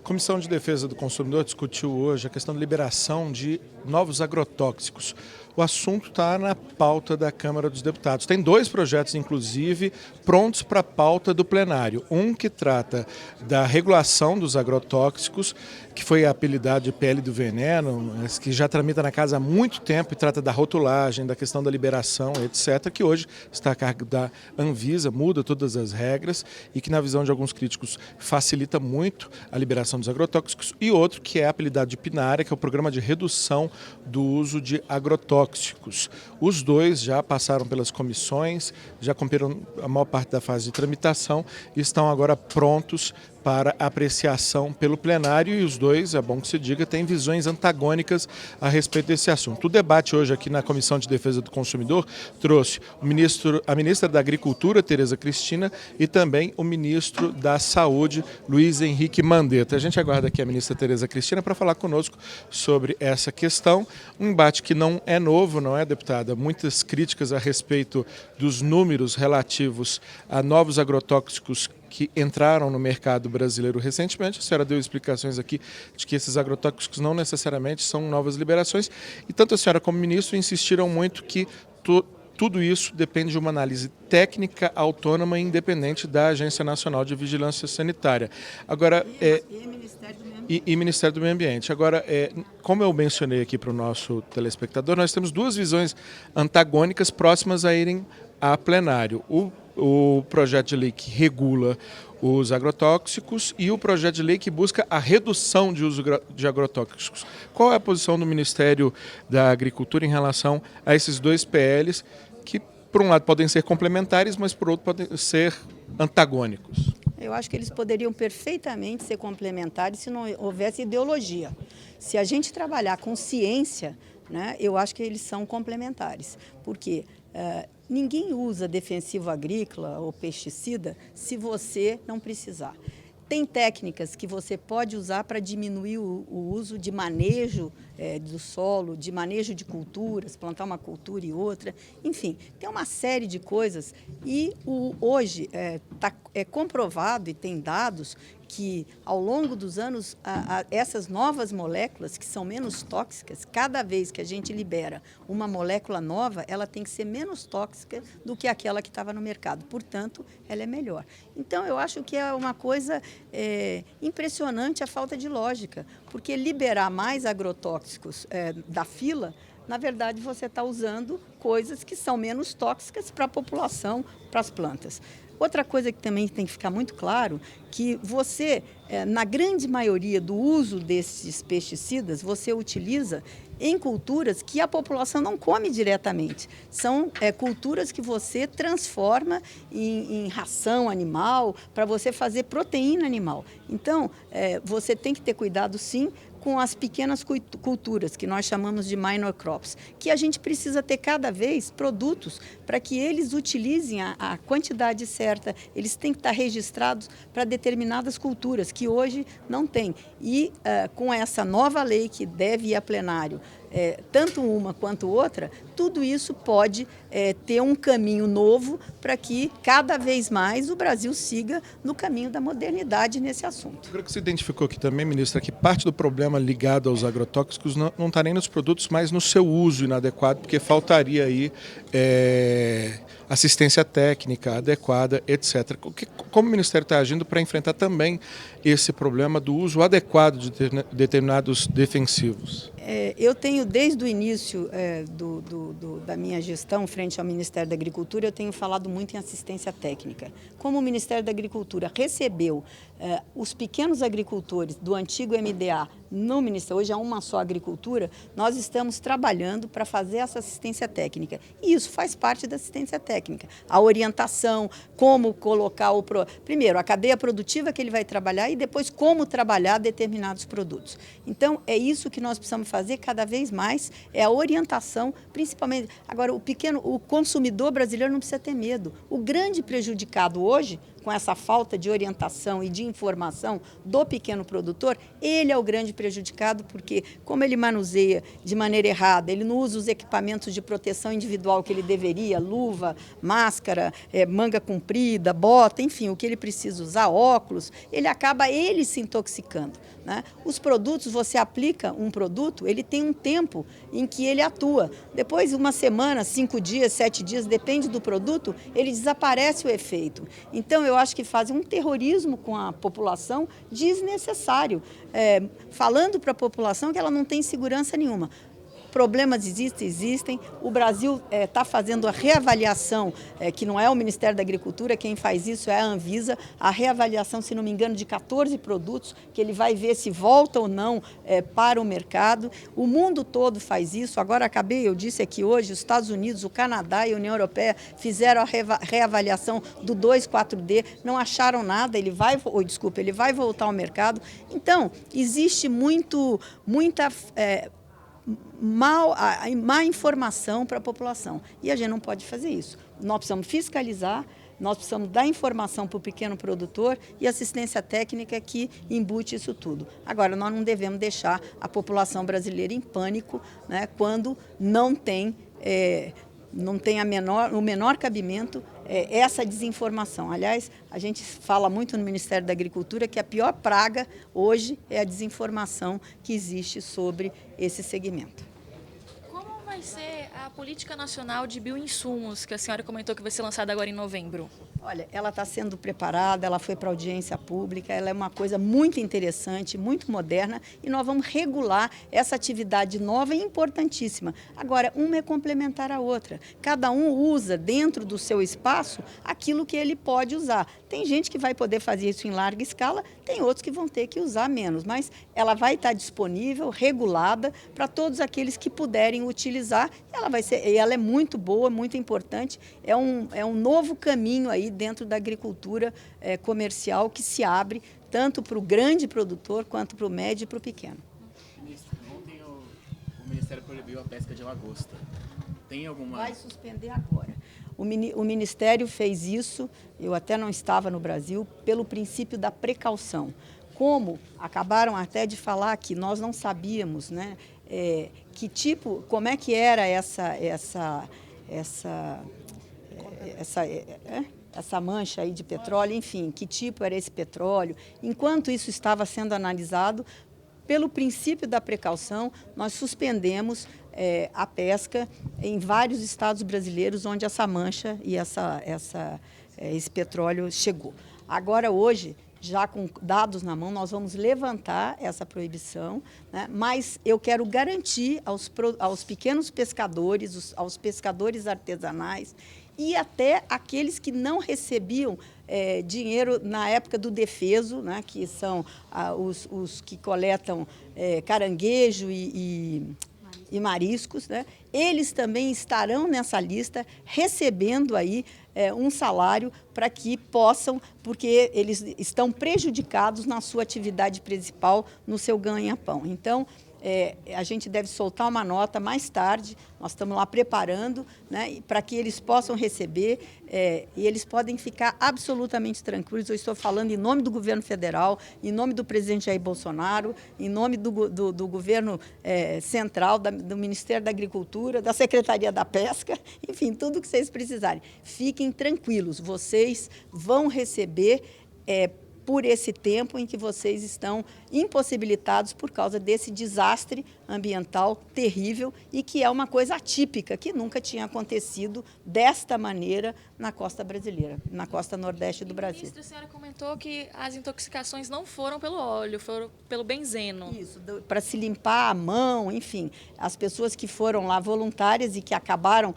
A Comissão de Defesa do Consumidor discutiu hoje a questão da liberação de novos agrotóxicos. O assunto está na pauta da Câmara dos Deputados. Tem dois projetos, inclusive, prontos para a pauta do plenário. Um que trata da regulação dos agrotóxicos, que foi apelidado de pele do veneno, mas que já tramita na casa há muito tempo e trata da rotulagem, da questão da liberação, etc., que hoje está a cargo da Anvisa, muda todas as regras e que, na visão de alguns críticos, facilita muito a liberação dos agrotóxicos. E outro que é apelidado de PNARA, que é o Programa de Redução do Uso de Agrotóxicos. Os dois já passaram pelas comissões, já cumpriram a maior parte da fase de tramitação e estão agora prontos para apreciação pelo plenário, e os dois, é bom que se diga, têm visões antagônicas a respeito desse assunto. O debate hoje aqui na Comissão de Defesa do Consumidor trouxe a ministra da Agricultura, Tereza Cristina, e também o ministro da Saúde, Luiz Henrique Mandetta. A gente aguarda aqui a ministra Tereza Cristina para falar conosco sobre essa questão, um embate que não é novo, não é, deputada? Muitas críticas a respeito dos números relativos a novos agrotóxicos que entraram no mercado brasileiro recentemente. A senhora deu explicações aqui de que esses agrotóxicos não necessariamente são novas liberações, e tanto a senhora como o ministro insistiram muito que tudo isso depende de uma análise técnica, autônoma e independente da Agência Nacional de Vigilância Sanitária. Agora, e Ministério do Meio Ambiente. Agora, como eu mencionei aqui para o nosso telespectador, nós temos duas visões antagônicas próximas a irem a plenário. O projeto de lei que regula os agrotóxicos e o projeto de lei que busca a redução de uso de agrotóxicos. Qual é a posição do Ministério da Agricultura em relação a esses dois PLs que, por um lado, podem ser complementares, mas, por outro, podem ser antagônicos? Eu acho que eles poderiam perfeitamente ser complementares se não houvesse ideologia. Se a gente trabalhar com ciência, né, eu acho que eles são complementares. Por quê? Ninguém usa defensivo agrícola ou pesticida se você não precisar. Tem técnicas que você pode usar para diminuir o uso de manejo do solo, de manejo de culturas, plantar uma cultura e outra, enfim, tem uma série de coisas e hoje é comprovado e tem dados que ao longo dos anos essas novas moléculas que são menos tóxicas, cada vez que a gente libera uma molécula nova, ela tem que ser menos tóxica do que aquela que estava no mercado, portanto, ela é melhor. Então, eu acho que é uma coisa impressionante a falta de lógica, porque liberar mais agrotóxicos da fila, na verdade, você está usando coisas que são menos tóxicas para a população, para as plantas. Outra coisa que também tem que ficar muito claro, que você, na grande maioria do uso desses pesticidas, você utiliza em culturas que a população não come diretamente. São culturas que você transforma em ração animal, para você fazer proteína animal. Então, você tem que ter cuidado, sim, com as pequenas culturas, que nós chamamos de minor crops, que a gente precisa ter cada vez produtos para que eles utilizem a quantidade certa, eles têm que estar registrados para determinadas culturas, que hoje não tem. E com essa nova lei que deve ir a plenário, tanto uma quanto outra, tudo isso pode ter um caminho novo para que cada vez mais o Brasil siga no caminho da modernidade nesse assunto. Eu creio que você identificou aqui também, ministra, que parte do problema ligado aos agrotóxicos não está nem nos produtos, mas no seu uso inadequado, porque faltaria aí assistência técnica adequada, etc. Como o Ministério está agindo para enfrentar também esse problema do uso adequado de determinados defensivos? Eu tenho, desde o início da minha gestão frente ao Ministério da Agricultura, eu tenho falado muito em assistência técnica. Como o Ministério da Agricultura recebeu os pequenos agricultores do antigo MDA no Ministério, hoje é uma só agricultura, nós estamos trabalhando para fazer essa assistência técnica. E isso faz parte da assistência técnica. A orientação, como colocar primeiro, a cadeia produtiva que ele vai trabalhar e depois como trabalhar determinados produtos. Então, é isso que nós precisamos fazer cada vez mais, é a orientação, principalmente. Agora, o consumidor brasileiro não precisa ter medo. O grande prejudicado hoje com essa falta de orientação e de informação do pequeno produtor, ele é o grande prejudicado, porque como ele manuseia de maneira errada, ele não usa os equipamentos de proteção individual que ele deveria, luva, máscara, manga comprida, bota, enfim, o que ele precisa usar, óculos, ele acaba se intoxicando, né? Os produtos, você aplica um produto, ele tem um tempo em que ele atua. Depois, uma semana, 5 dias, 7 dias, depende do produto, ele desaparece o efeito. Então, eu acho que fazem um terrorismo com a população desnecessário, falando para a população que ela não tem segurança nenhuma. Problemas existem. O Brasil está fazendo a reavaliação, que não é o Ministério da Agricultura, quem faz isso é a Anvisa, a reavaliação, se não me engano, de 14 produtos, que ele vai ver se volta ou não para o mercado. O mundo todo faz isso. Agora, eu disse aqui hoje, os Estados Unidos, o Canadá e a União Europeia fizeram a reavaliação do 2,4-D, não acharam nada, ele vai voltar ao mercado. Então, existe muita má informação para a população. E a gente não pode fazer isso. Nós precisamos fiscalizar, nós precisamos dar informação para o pequeno produtor e assistência técnica que embute isso tudo. Agora, nós não devemos deixar a população brasileira em pânico, né, quando não tem o menor cabimento essa desinformação. Aliás, a gente fala muito no Ministério da Agricultura que a pior praga hoje é a desinformação que existe sobre esse segmento. Como vai ser a política nacional de bioinsumos, que a senhora comentou que vai ser lançada agora em novembro? Olha, ela está sendo preparada, ela foi para audiência pública, ela é uma coisa muito interessante, muito moderna, e nós vamos regular essa atividade nova e importantíssima. Agora, uma é complementar a outra. Cada um usa dentro do seu espaço aquilo que ele pode usar. Tem gente que vai poder fazer isso em larga escala, tem outros que vão ter que usar menos, mas ela vai estar disponível, regulada, para todos aqueles que puderem utilizar. Ela é muito boa, muito importante, é um novo caminho aí dentro da agricultura comercial que se abre tanto para o grande produtor quanto para o médio e para o pequeno. Ministro, ontem o Ministério proibiu a pesca de lagosta. Tem alguma... Vai suspender agora. O Ministério fez isso, eu até não estava no Brasil, pelo princípio da precaução. Como acabaram até de falar que nós não sabíamos, né, como é que era essa mancha aí de petróleo, enfim, que tipo era esse petróleo. Enquanto isso estava sendo analisado, pelo princípio da precaução, nós suspendemos a pesca em vários estados brasileiros onde essa mancha e esse petróleo chegou. Agora, hoje, já com dados na mão, nós vamos levantar essa proibição, né? Mas eu quero garantir aos pequenos pescadores, aos pescadores artesanais e até aqueles que não recebiam dinheiro na época do defeso, né? Que são os que coletam caranguejo e mariscos, né? Eles também estarão nessa lista recebendo aí um salário para que possam, porque eles estão prejudicados na sua atividade principal, no seu ganha-pão. Então, a gente deve soltar uma nota mais tarde, nós estamos lá preparando, né, para que eles possam receber, e eles podem ficar absolutamente tranquilos. Eu estou falando em nome do governo federal, em nome do presidente Jair Bolsonaro, em nome do governo central, do Ministério da Agricultura, da Secretaria da Pesca, enfim, tudo que vocês precisarem. Fiquem tranquilos, vocês vão receber por esse tempo em que vocês estão impossibilitados por causa desse desastre ambiental terrível e que é uma coisa atípica, que nunca tinha acontecido desta maneira na costa brasileira, na costa nordeste do Brasil. Ministra, a senhora comentou que as intoxicações não foram pelo óleo, foram pelo benzeno. Isso, para se limpar a mão, enfim, as pessoas que foram lá voluntárias e que acabaram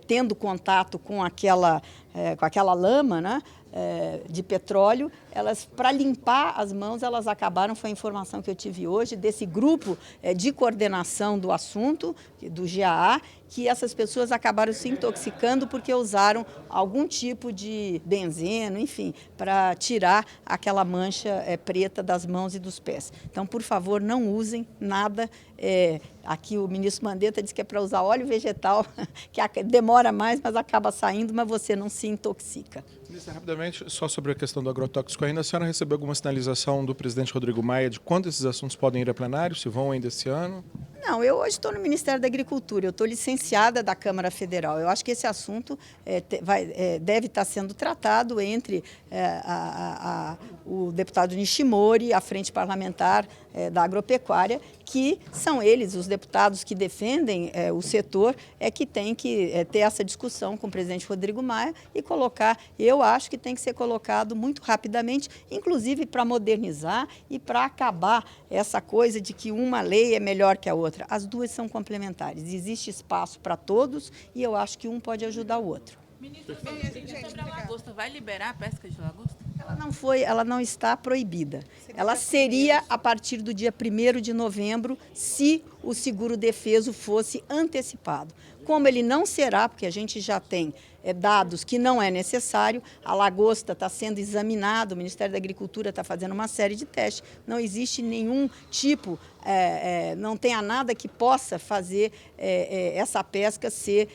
tendo contato com aquela lama, né, de petróleo, elas, para limpar as mãos, elas acabaram, foi a informação que eu tive hoje, desse grupo de coordenação do assunto, do GAA, que essas pessoas acabaram se intoxicando porque usaram algum tipo de benzeno, enfim, para tirar aquela mancha preta das mãos e dos pés. Então, por favor, não usem nada Aqui o ministro Mandetta disse que é para usar óleo vegetal, que demora mais, mas acaba saindo, mas você não se intoxica. Ministra, rapidamente, só sobre a questão do agrotóxico ainda, a senhora recebeu alguma sinalização do presidente Rodrigo Maia de quando esses assuntos podem ir a plenário, se vão ainda esse ano? Não, eu hoje estou no Ministério da Agricultura, eu estou licenciada da Câmara Federal. Eu acho que esse assunto deve estar sendo tratado entre o deputado Nishimori, a Frente Parlamentar da Agropecuária, que são eles, os deputados que defendem o setor, que tem que ter essa discussão com o presidente Rodrigo Maia e colocar, eu acho que tem que ser colocado muito rapidamente, inclusive para modernizar e para acabar essa coisa de que uma lei é melhor que a outra. As duas são complementares, existe espaço para todos e eu acho que um pode ajudar o outro. Ministro, sobre a lagosta, vai liberar a pesca de lagosta? Ela não está proibida. Ela seria a partir do dia 1º de novembro, se o seguro-defeso fosse antecipado. Como ele não será, porque a gente já tem dados que não é necessário, a lagosta está sendo examinada, o Ministério da Agricultura está fazendo uma série de testes, não existe nenhum tipo, não tenha nada que possa fazer essa pesca ser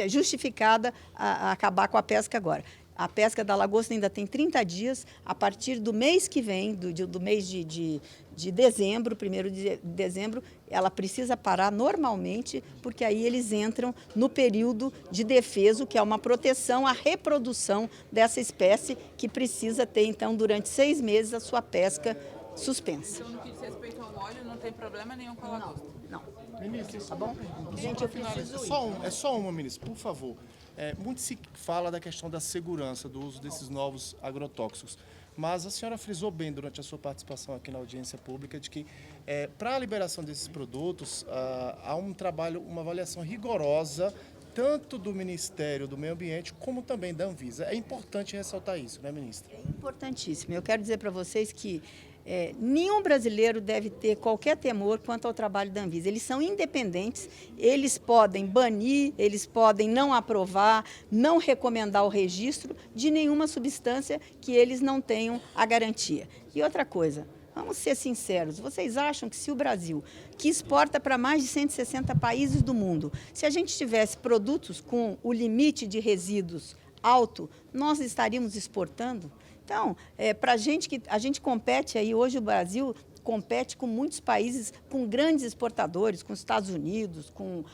justificada a acabar com a pesca agora. A pesca da lagosta ainda tem 30 dias, a partir do mês que vem, do mês de dezembro, 1º de dezembro, ela precisa parar normalmente, porque aí eles entram no período de defeso, que é uma proteção à reprodução dessa espécie, que precisa ter, então, durante 6 meses, a sua pesca suspensa. Então, no que diz respeito ao óleo, não tem problema nenhum com a lagosta? Não. Ministro, Tá bom? Gente, eu preciso ir. é só uma, ministro, por favor. Muito se fala da questão da segurança do uso desses novos agrotóxicos, mas a senhora frisou bem durante a sua participação aqui na audiência pública de que, para a liberação desses produtos, há um trabalho, uma avaliação rigorosa, tanto do Ministério do Meio Ambiente como também da Anvisa. É importante ressaltar isso, né, ministra? É importantíssimo. Eu quero dizer para vocês que nenhum brasileiro deve ter qualquer temor quanto ao trabalho da Anvisa. Eles são independentes, eles podem banir, eles podem não aprovar, não recomendar o registro de nenhuma substância que eles não tenham a garantia. E outra coisa, vamos ser sinceros, vocês acham que se o Brasil, que exporta para mais de 160 países do mundo, se a gente tivesse produtos com o limite de resíduos alto, nós estaríamos exportando? Então, para a gente compete aí, hoje o Brasil compete com muitos países, com grandes exportadores, com os Estados Unidos, com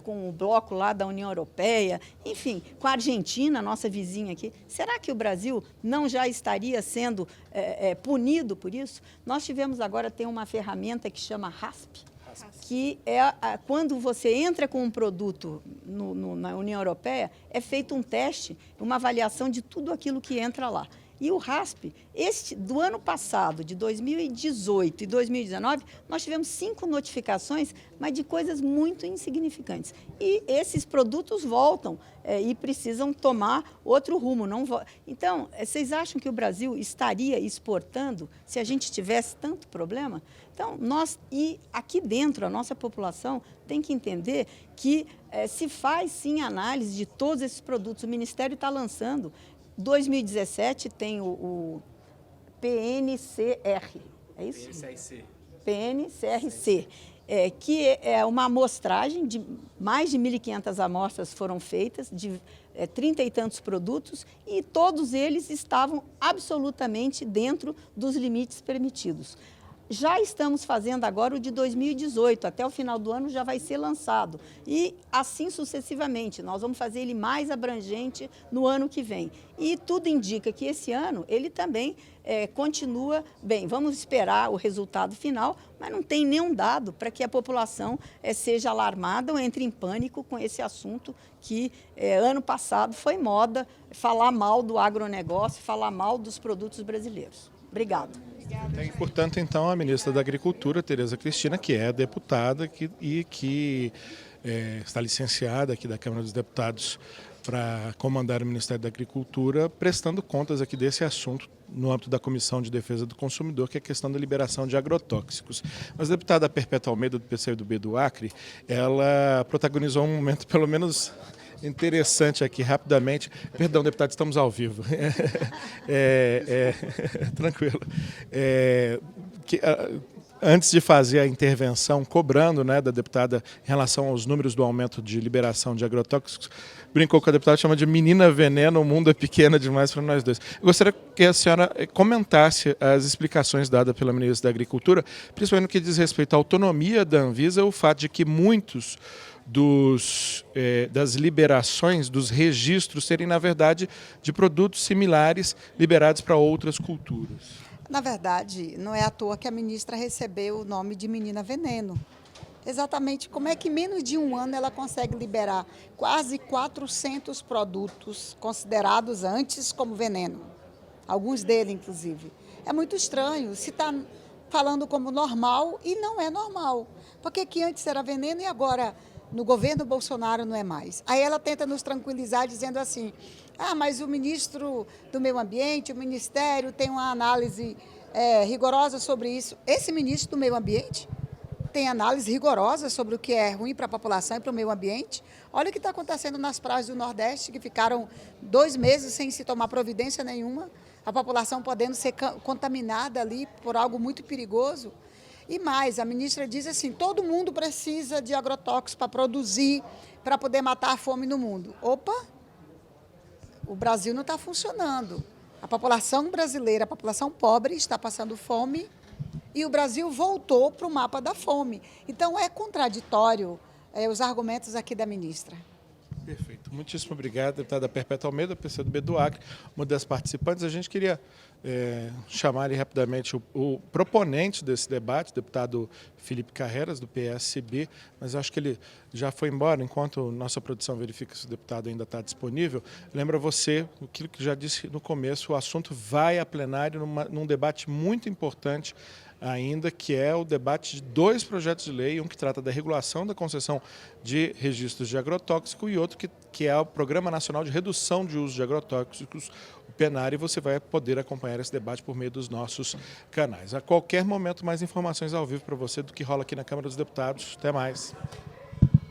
o bloco lá da União Europeia, enfim, com a Argentina, nossa vizinha aqui. Será que o Brasil não já estaria sendo punido por isso? Nós tivemos agora, tem uma ferramenta que chama RASP, que quando você entra com um produto na União Europeia, é feito um teste, uma avaliação de tudo aquilo que entra lá. E o RASP, do ano passado, de 2018 e 2019, nós tivemos 5 notificações, mas de coisas muito insignificantes. E esses produtos voltam e precisam tomar outro rumo. Então, vocês acham que o Brasil estaria exportando se a gente tivesse tanto problema? Então, e aqui dentro, a nossa população tem que entender que se faz, sim, análise de todos esses produtos. O Ministério está lançando. 2017 tem o PNCR, é isso? PNCRC, que é uma amostragem de mais de 1.500 amostras foram feitas, de 30 e tantos produtos, e todos eles estavam absolutamente dentro dos limites permitidos. Já estamos fazendo agora o de 2018, até o final do ano já vai ser lançado. E assim sucessivamente, nós vamos fazer ele mais abrangente no ano que vem. E tudo indica que esse ano ele também continua bem. Vamos esperar o resultado final, mas não tem nenhum dado para que a população seja alarmada ou entre em pânico com esse assunto que ano passado foi moda, falar mal do agronegócio, falar mal dos produtos brasileiros. Obrigada. Tem, portanto, então, a ministra da Agricultura, Tereza Cristina, que é deputada e que está licenciada aqui da Câmara dos Deputados para comandar o Ministério da Agricultura, prestando contas aqui desse assunto no âmbito da Comissão de Defesa do Consumidor, que é a questão da liberação de agrotóxicos. Mas a deputada Perpétua Almeida, do PCdoB do Acre, ela protagonizou um momento, pelo menos interessante aqui, rapidamente. Perdão, deputado, estamos ao vivo. Tranquilo. antes de fazer a intervenção, cobrando, né, da deputada em relação aos números do aumento de liberação de agrotóxicos, brincou com a deputada, chama de menina veneno, o mundo é pequeno demais para nós dois. Eu gostaria que a senhora comentasse as explicações dadas pela ministra da Agricultura, principalmente no que diz respeito à autonomia da Anvisa, o fato de que muitos das liberações, dos registros, serem, na verdade, de produtos similares liberados para outras culturas. Na verdade, não é à toa que a ministra recebeu o nome de menina veneno. Exatamente como é que em menos de um ano ela consegue liberar quase 400 produtos considerados antes como veneno. Alguns deles, inclusive. É muito estranho se está falando como normal e não é normal. Porque que antes era veneno e agora no governo Bolsonaro não é mais. Aí ela tenta nos tranquilizar dizendo assim, mas o ministro do Meio Ambiente, o Ministério tem uma análise rigorosa sobre isso. Esse ministro do Meio Ambiente tem análise rigorosa sobre o que é ruim para a população e para o meio ambiente. Olha o que está acontecendo nas praias do Nordeste, que ficaram 2 meses sem se tomar providência nenhuma, a população podendo ser contaminada ali por algo muito perigoso. E mais, a ministra diz assim, todo mundo precisa de agrotóxicos para produzir, para poder matar a fome no mundo. Opa, o Brasil não está funcionando. A população brasileira, a população pobre está passando fome e o Brasil voltou para o mapa da fome. Então é contraditório os argumentos aqui da ministra. Perfeito. Muitíssimo obrigado, deputada Perpétua Almeida, PCdoB do Acre, uma das participantes. A gente queria chamar ali rapidamente o proponente desse debate, o deputado Felipe Carreras, do PSB, mas acho que ele já foi embora, enquanto nossa produção verifica se o deputado ainda está disponível. Lembra você, aquilo que já disse no começo, o assunto vai a plenário num debate muito importante ainda, que é o debate de 2 projetos de lei, um que trata da regulação da concessão de registros de agrotóxico e outro que é o Programa Nacional de Redução de Uso de Agrotóxicos, o PNAR, e você vai poder acompanhar esse debate por meio dos nossos canais. A qualquer momento, mais informações ao vivo para você do que rola aqui na Câmara dos Deputados. Até mais.